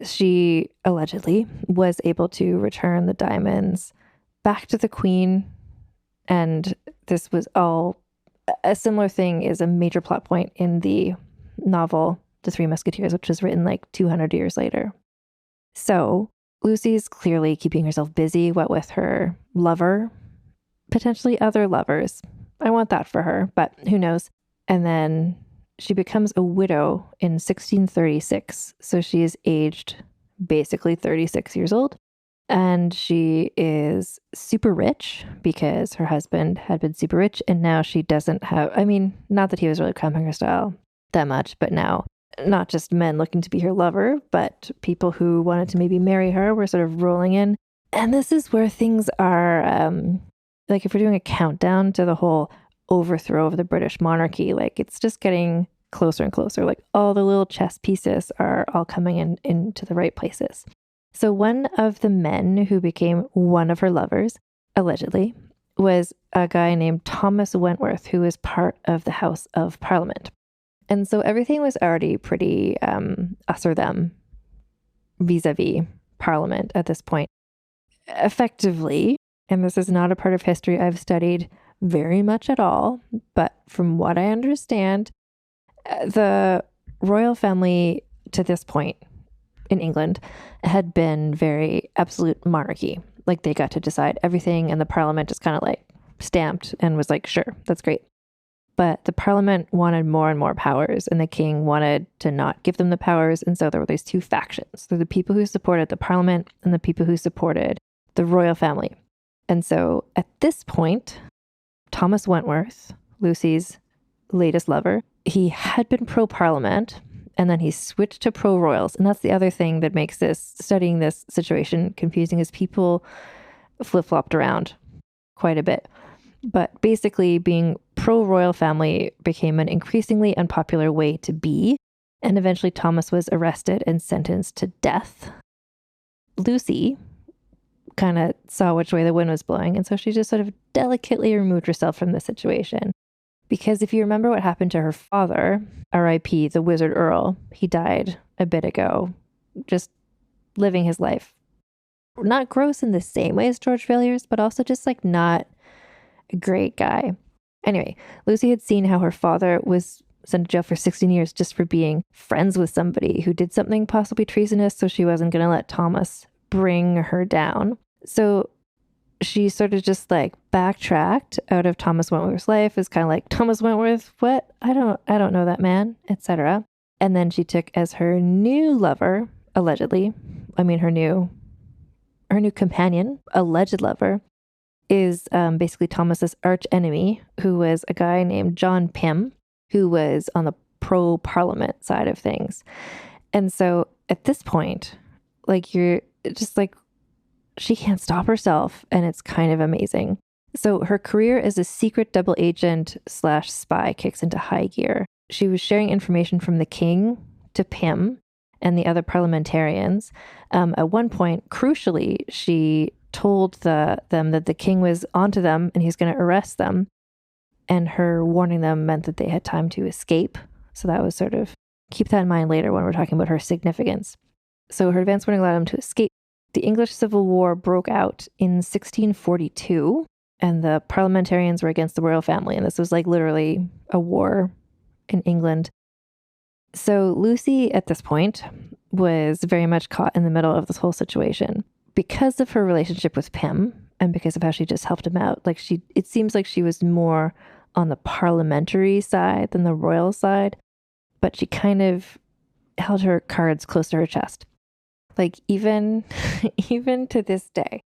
She allegedly was able to return the diamonds back to the Queen. And this was all a similar thing, is a major plot point in the novel, The Three Musketeers, which was written like 200 years later. So Lucy's clearly keeping herself busy, what with her lover, potentially other lovers. I want that for her, but who knows? And then she becomes a widow in 1636. So she is aged basically 36 years old. And she is super rich because her husband had been super rich. And now she doesn't have, I mean, not that he was really cramping her style that much, but now not just men looking to be her lover, but people who wanted to maybe marry her were sort of rolling in. And this is where things are, like if we're doing a countdown to the whole overthrow of the British monarchy, like it's just getting closer and closer. Like all the little chess pieces are all coming into the right places. So one of the men who became one of her lovers, allegedly, was a guy named Thomas Wentworth, who was part of the House of Parliament. And so everything was already pretty us or them vis-a-vis Parliament at this point. Effectively, and this is not a part of history I've studied very much at all, but from what I understand, the royal family to this point in England had been very absolute monarchy. Like they got to decide everything, and the Parliament just kind of like stamped and was like, sure, that's great. But the Parliament wanted more and more powers, and the king wanted to not give them the powers. And so there were these two factions. There were the people who supported the Parliament and the people who supported the royal family. And so at this point, Thomas Wentworth, Lucy's latest lover, he had been pro-Parliament, and then he switched to pro-royals. And that's the other thing that makes studying this situation confusing, is people flip-flopped around quite a bit. But basically, being pro-royal family became an increasingly unpopular way to be, and eventually Thomas was arrested and sentenced to death. Lucy kind of saw which way the wind was blowing, and so she just sort of delicately removed herself from the situation. Because if you remember what happened to her father, R.I.P., the Wizard Earl, he died a bit ago, just living his life. Not gross in the same way as George Villiers, but also just like not a great guy. Anyway, Lucy had seen how her father was sent to jail for 16 years just for being friends with somebody who did something possibly treasonous, so she wasn't going to let Thomas bring her down. So she sort of just like backtracked out of Thomas Wentworth's life. Is kind of like, Thomas Wentworth, what? I don't know that man, etc. And then she took as her new lover, allegedly, I mean her new companion, alleged lover, is basically Thomas's arch enemy, who was a guy named John Pym, who was on the pro-parliament side of things. And so at this point, like, you're just like, she can't stop herself, and it's kind of amazing. So her career as a secret double agent / spy kicks into high gear. She was sharing information from the king to Pym and the other parliamentarians. At one point, crucially, she told them that the king was onto them and he's going to arrest them. And her warning them meant that they had time to escape. So that was sort of, keep that in mind later when we're talking about her significance. So her advance warning allowed them to escape. The English Civil War broke out in 1642, and the parliamentarians were against the royal family. And this was like literally a war in England. So Lucy, at this point, was very much caught in the middle of this whole situation. Because of her relationship with Pym, and because of how she just helped him out, like, it seems like she was more on the parliamentary side than the royal side, but she kind of held her cards close to her chest. Like, even to this day,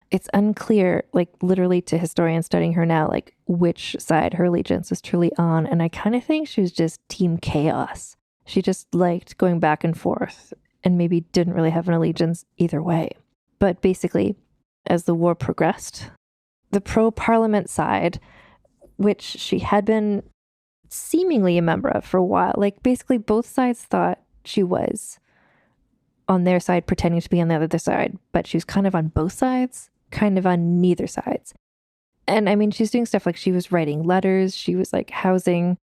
it's unclear, like, literally to historians studying her now, like, which side her allegiance was truly on. And I kind of think she was just team chaos. She just liked going back and forth and maybe didn't really have an allegiance either way. But basically, as the war progressed, the pro-parliament side, which she had been seemingly a member of for a while, like, basically both sides thought she was on their side pretending to be on the other side, but she was kind of on both sides, kind of on neither sides. And I mean, she's doing stuff like, she was writing letters, she was like housing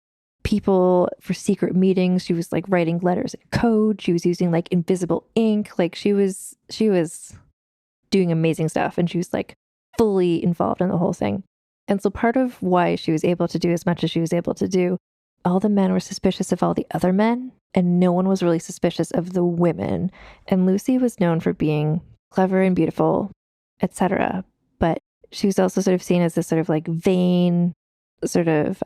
people for secret meetings, she was like writing letters in code, she was using like invisible ink, like she was doing amazing stuff, and she was like fully involved in the whole thing. And so part of why she was able to do as much as she was able to do, all the men were suspicious of all the other men, and no one was really suspicious of the women. And Lucy was known for being clever and beautiful, etc. But she was also sort of seen as this sort of like vain, sort of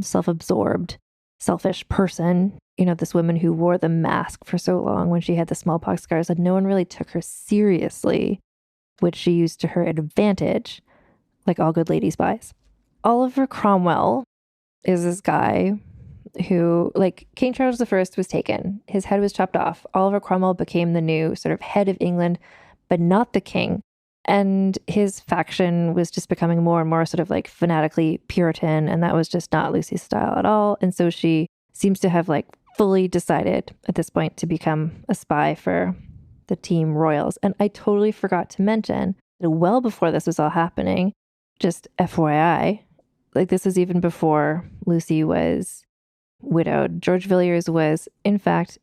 self-absorbed, selfish person. You know, this woman who wore the mask for so long when she had the smallpox scars, and no one really took her seriously, which she used to her advantage, like all good lady spies. Oliver Cromwell is this guy who, like, King Charles I was taken. His head was chopped off. Oliver Cromwell became the new sort of head of England, but not the king. And his faction was just becoming more and more sort of like fanatically Puritan, and that was just not Lucy's style at all. And so she seems to have like fully decided at this point to become a spy for the team royals. And I totally forgot to mention that well before this was all happening, just FYI, like, this was even before Lucy was widowed. George Villiers was, in fact,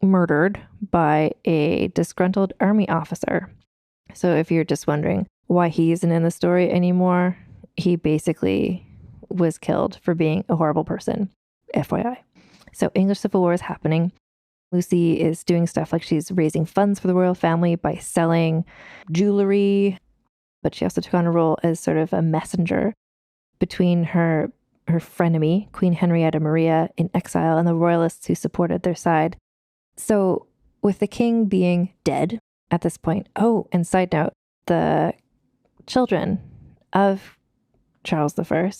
murdered by a disgruntled army officer. So if you're just wondering why he isn't in the story anymore, he basically was killed for being a horrible person, FYI. So English Civil War is happening. Lucy is doing stuff like she's raising funds for the royal family by selling jewelry, but she also took on a role as sort of a messenger between her frenemy, Queen Henrietta Maria, in exile, and the royalists who supported their side. So with the king being dead at this point, oh, and side note, the children of Charles I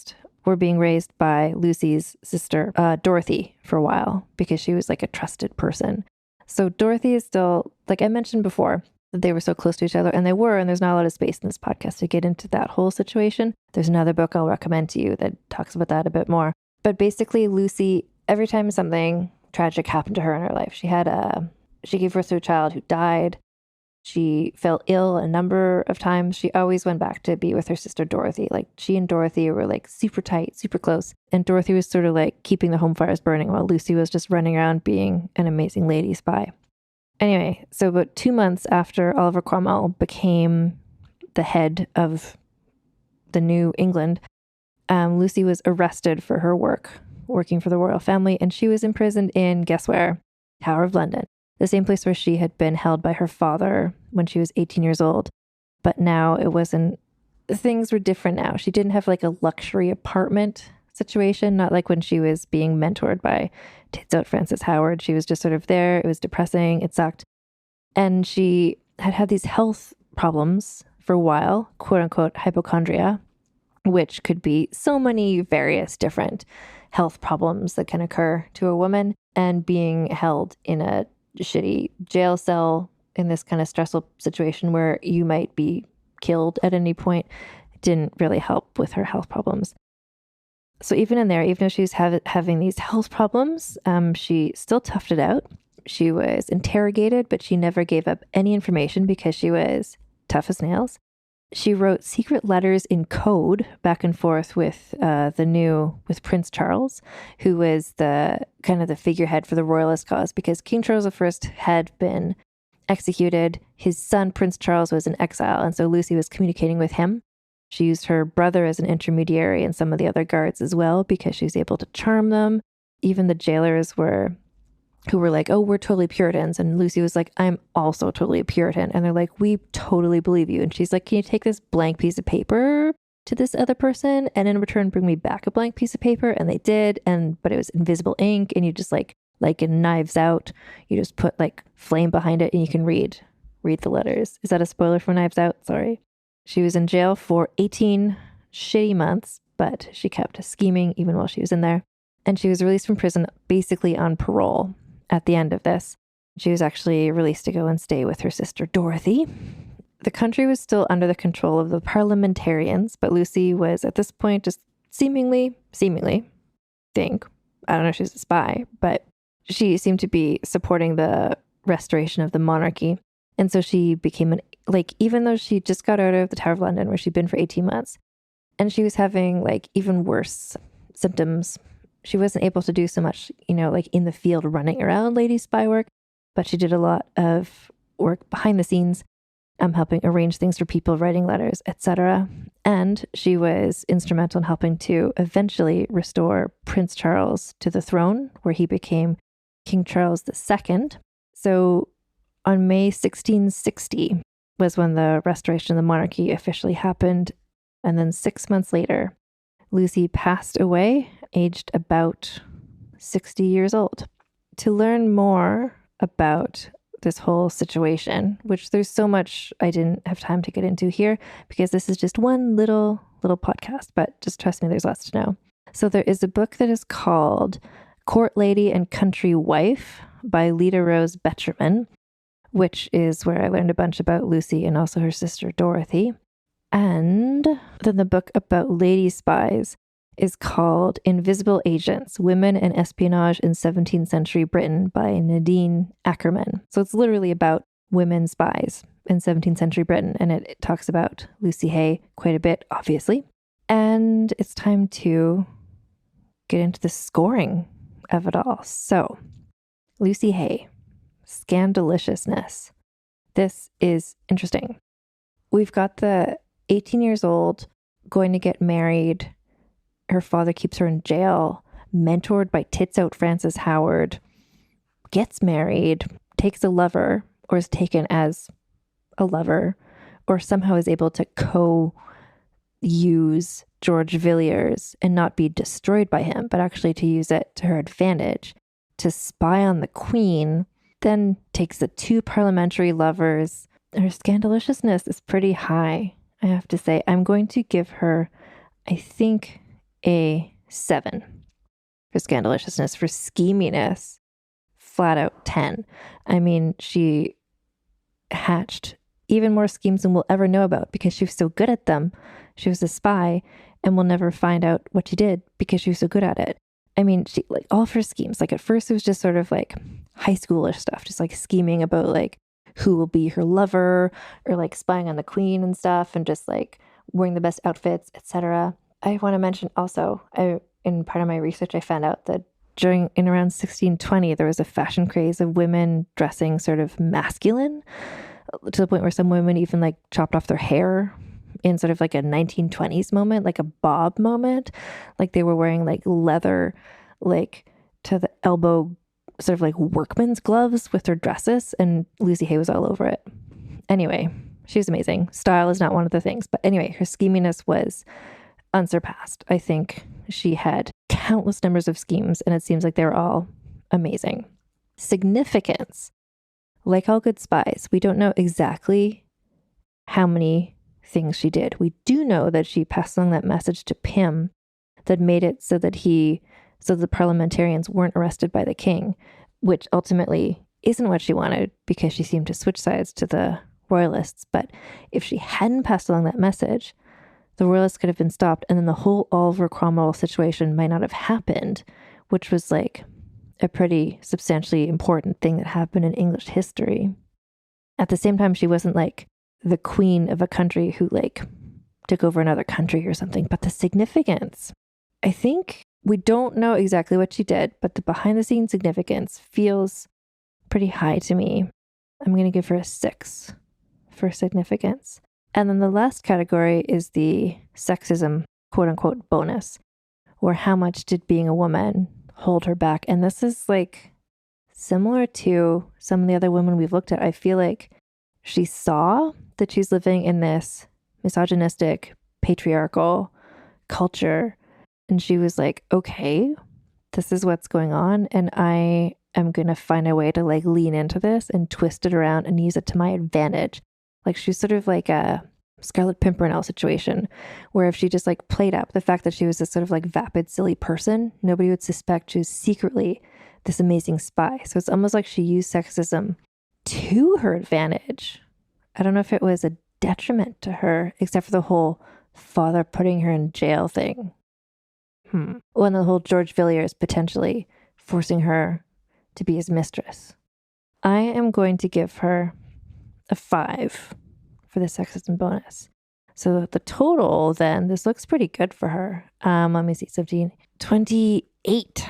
were being raised by Lucy's sister, Dorothy, for a while, because she was like a trusted person. So Dorothy is still, like I mentioned before, that they were so close to each other, and they were, and there's not a lot of space in this podcast to get into that whole situation. There's another book I'll recommend to you that talks about that a bit more. But basically, Lucy, every time something tragic happened to her in her life, she gave birth to a child who died. She fell ill a number of times. She always went back to be with her sister Dorothy. Like, she and Dorothy were like super tight, super close. And Dorothy was sort of like keeping the home fires burning while Lucy was just running around being an amazing lady spy. Anyway, so about 2 months after Oliver Cromwell became the head of the New England, Lucy was arrested for her working for the royal family, and she was imprisoned in, guess where? Tower of London, the same place where she had been held by her father when she was 18 years old. But now it wasn't things were different now. She didn't have like a luxury apartment situation, not like when she was being mentored by tits out Frances Howard. She was just sort of there. It was depressing. It sucked. And she had these health problems for a while, quote unquote, hypochondria, which could be so many various different health problems that can occur to a woman, and being held in a shitty jail cell in this kind of stressful situation where you might be killed at any point didn't really help with her health problems. So even in there, even though she was having these health problems, she still toughed it out. She was interrogated, but she never gave up any information because she was tough as nails. She wrote secret letters in code back and forth with with Prince Charles, who was the kind of the figurehead for the royalist cause, because King Charles I had been executed. His son, Prince Charles, was in exile, and so Lucy was communicating with him. She used her brother as an intermediary and some of the other guards as well, because she was able to charm them. Even the jailers who were like, oh, we're totally Puritans. And Lucy was like, I'm also totally a Puritan. And they're like, we totally believe you. And she's like, can you take this blank piece of paper to this other person and in return bring me back a blank piece of paper? And they did. But it was invisible ink, and you just like in Knives Out, you just put like flame behind it and you can read the letters. Is that a spoiler for Knives Out? Sorry. She was in jail for 18 shitty months, but she kept scheming even while she was in there. And she was released from prison basically on parole at the end of this. She was actually released to go and stay with her sister Dorothy. The country was still under the control of the parliamentarians, but Lucy was at this point just seemingly, I don't know if she's a spy, but she seemed to be supporting the restoration of the monarchy. And so she became even though she just got out of the Tower of London where she'd been for 18 months, and she was having like even worse symptoms. She wasn't able to do so much, like in the field running around lady spy work, but she did a lot of work behind the scenes, helping arrange things for people, writing letters, etc. And she was instrumental in helping to eventually restore Prince Charles to the throne, where he became King Charles II. So on May 1660 was when the restoration of the monarchy officially happened. And then 6 months later, Lucy passed away, aged about 60 years old. To learn more about this whole situation, which there's so much I didn't have time to get into here because this is just one little podcast, but just trust me, there's lots to know. So there is a book that is called Court Lady and Country Wife by Leda Rose Betcherman, which is where I learned a bunch about Lucy and also her sister Dorothy. And then the book about lady spies is called Invisible Agents, Women and Espionage in 17th Century Britain by Nadine Ackerman. So it's literally about women spies in 17th century Britain, and it talks about Lucy Hay quite a bit, obviously. And it's time to get into the scoring of it all. So, Lucy Hay, Scandaliciousness. This is interesting. We've got the 18 years old, going to get married. Her father keeps her in jail, mentored by tits out Frances Howard, gets married, takes a lover, or is taken as a lover, or somehow is able to co-use George Villiers and not be destroyed by him, but actually to use it to her advantage, to spy on the Queen, then takes the two parliamentary lovers. Her scandaliciousness is pretty high, I have to say. I'm going to give her, I think, a 7 for scandaliciousness. For scheminess, flat out 10. I mean, she hatched even more schemes than we'll ever know about because she was so good at them. She was a spy, and we'll never find out what she did because she was so good at it. I mean, she, like, all of her schemes, like, at first it was just sort of like high schoolish stuff, just like scheming about like who will be her lover, or like spying on the Queen and stuff, and just like wearing the best outfits, etc. I want to mention also, in part of my research, I found out that in around 1620, there was a fashion craze of women dressing sort of masculine, to the point where some women even like chopped off their hair in sort of like a 1920s moment, like a bob moment. Like they were wearing like leather, like to the elbow, sort of like workman's gloves with their dresses, and Lucy Hay was all over it. Anyway, She's amazing. Style is not one of the things. But anyway, her scheminess was unsurpassed. I think she had countless numbers of schemes, and it seems like they were all amazing. Significance. Like all good spies, we don't know exactly how many things she did. We do know that she passed along that message to Pym that made it so that the parliamentarians weren't arrested by the king, which ultimately isn't what she wanted because she seemed to switch sides to the royalists. But if she hadn't passed along that message, the royalists could have been stopped, and then the whole Oliver Cromwell situation might not have happened, which was like a pretty substantially important thing that happened in English history. At the same time, she wasn't like the queen of a country who like took over another country or something. But the significance, I think we don't know exactly what she did, but the behind the scenes significance feels pretty high to me. I'm going to give her a 6 for significance. And then the last category is the sexism, quote unquote, bonus, or how much did being a woman hold her back? And this is like similar to some of the other women we've looked at. I feel like she saw that she's living in this misogynistic, patriarchal culture. And she was like, okay, this is what's going on. And I am going to find a way to like lean into this and twist it around and use it to my advantage. Like she's sort of like a Scarlet Pimpernel situation where if she just like played up the fact that she was this sort of like vapid, silly person, nobody would suspect she was secretly this amazing spy. So it's almost like she used sexism to her advantage. I don't know if it was a detriment to her, except for the whole father putting her in jail thing. Well, and the whole George Villiers potentially forcing her to be his mistress. I am going to give her a 5 for the sexism bonus. So the total then, this looks pretty good for her. Let me see, 17, 28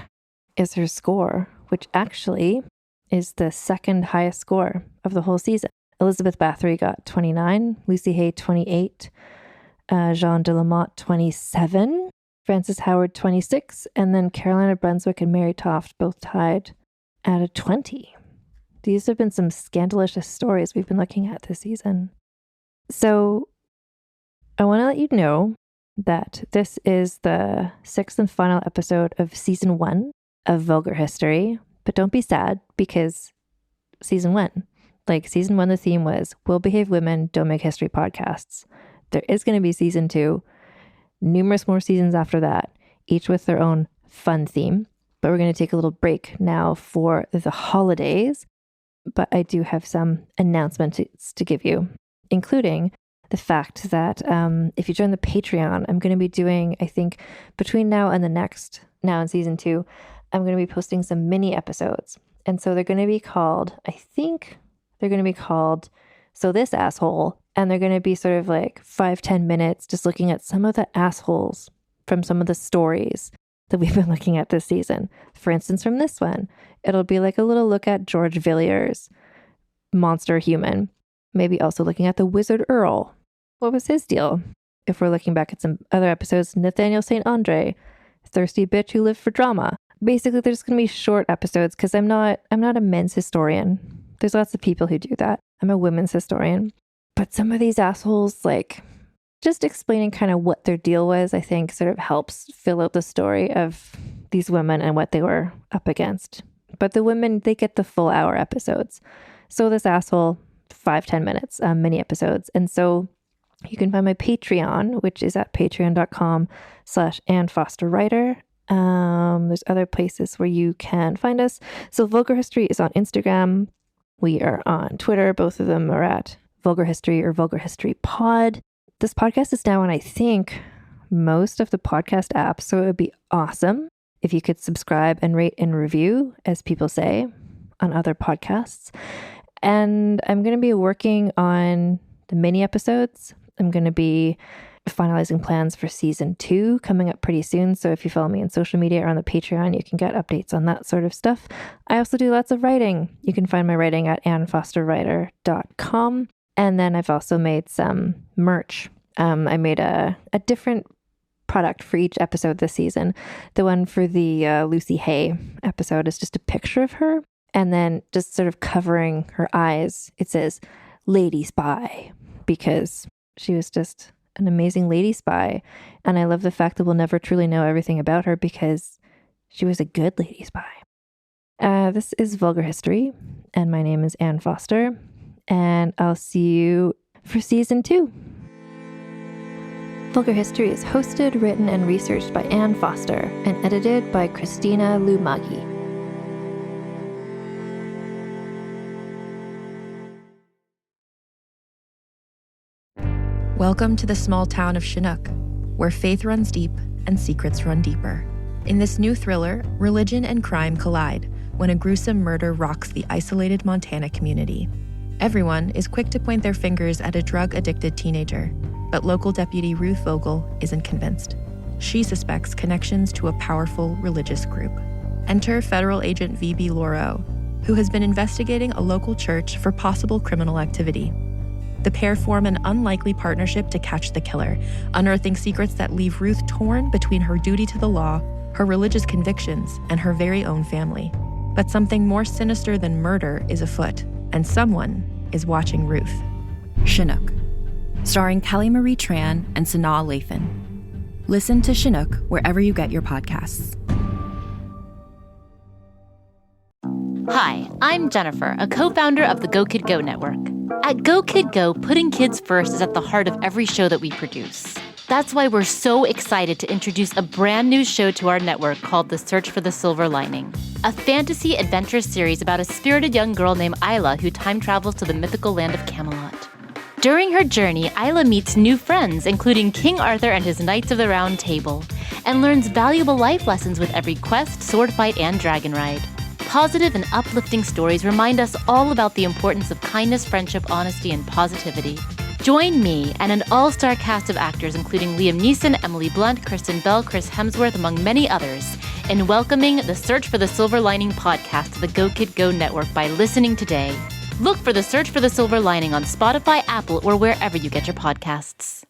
is her score, which actually is the second highest score of the whole season. Elizabeth Bathory got 29, Lucy Hay 28, Jean de la Motte 27, Frances Howard 26, and then Carolina Brunswick and Mary Toft both tied at a 20. These have been some scandalicious stories we've been looking at this season. So I want to let you know that this is the 6th and final episode of season 1 of Vulgar History. But don't be sad because season 1, the theme was Will Behave Women Don't Make History podcasts. There is going to be season 2, numerous more seasons after that, each with their own fun theme. But we're going to take a little break now for the holidays. But I do have some announcements to give you, including the fact that if you join the Patreon, I'm going to be doing, I think, between now and now in season 2, I'm going to be posting some mini episodes. And so they're going to be called, So This Asshole. And they're going to be sort of like 5-10 minutes just looking at some of the assholes from some of the stories that we've been looking at this season. For instance, from this one, it'll be like a little look at George Villiers, monster human. Maybe also looking at the Wizard Earl. What was his deal? If we're looking back at some other episodes, Nathaniel St. Andre, thirsty bitch who lived for drama. Basically, there's going to be short episodes because I'm not a men's historian. There's lots of people who do that. I'm a women's historian. But some of these assholes, like, just explaining kind of what their deal was, I think sort of helps fill out the story of these women and what they were up against. But the women, they get the full hour episodes. So This Asshole, 5-10 minutes, mini episodes. And so you can find my Patreon, which is at patreon.com/AnnFosterWriter. There's other places where you can find us. So Vulgar History is on Instagram. We are on Twitter. Both of them are at Vulgar History or Vulgar History Pod. This podcast is now on, I think, most of the podcast apps. So it would be awesome if you could subscribe and rate and review, as people say, on other podcasts. And I'm going to be working on the mini episodes. I'm going to be finalizing plans for season 2 coming up pretty soon. So if you follow me on social media or on the Patreon, you can get updates on that sort of stuff. I also do lots of writing. You can find my writing at annfosterwriter.com. And then I've also made some merch. I made a different product for each episode this season. The one for the Lucy Hay episode is just a picture of her. And then just sort of covering her eyes, it says, Lady Spy. because she was just an amazing lady spy. And I love the fact that we'll never truly know everything about her because she was a good lady spy. This is Vulgar History, and my name is Anne Foster, and I'll see you for season 2. Vulgar History is hosted, written, and researched by Anne Foster and edited by Christina Lumagi. Welcome to the small town of Chinook, where faith runs deep and secrets run deeper. In this new thriller, religion and crime collide when a gruesome murder rocks the isolated Montana community. Everyone is quick to point their fingers at a drug-addicted teenager, but local deputy Ruth Vogel isn't convinced. She suspects connections to a powerful religious group. Enter federal agent V.B. Laureau, who has been investigating a local church for possible criminal activity. The pair form an unlikely partnership to catch the killer, unearthing secrets that leave Ruth torn between her duty to the law, her religious convictions, and her very own family. But something more sinister than murder is afoot, and someone is watching Ruth. Chinook, starring Kelly Marie Tran and Sanaa Lathan. Listen to Chinook wherever you get your podcasts. Hi, I'm Jennifer, a co-founder of the Go Kid Go network. At Go Kid Go, putting kids first is at the heart of every show that we produce. That's why we're so excited to introduce a brand new show to our network called The Search for the Silver Lining, a fantasy adventure series about a spirited young girl named Isla who time travels to the mythical land of Camelot. During her journey, Isla meets new friends, including King Arthur and his Knights of the Round Table, and learns valuable life lessons with every quest, sword fight, and dragon ride. Positive and uplifting stories remind us all about the importance of kindness, friendship, honesty, and positivity. Join me and an all-star cast of actors including Liam Neeson, Emily Blunt, Kristen Bell, Chris Hemsworth, among many others, in welcoming the Search for the Silver Lining podcast to the Go Kid Go network by listening today. Look for the Search for the Silver Lining on Spotify, Apple, or wherever you get your podcasts.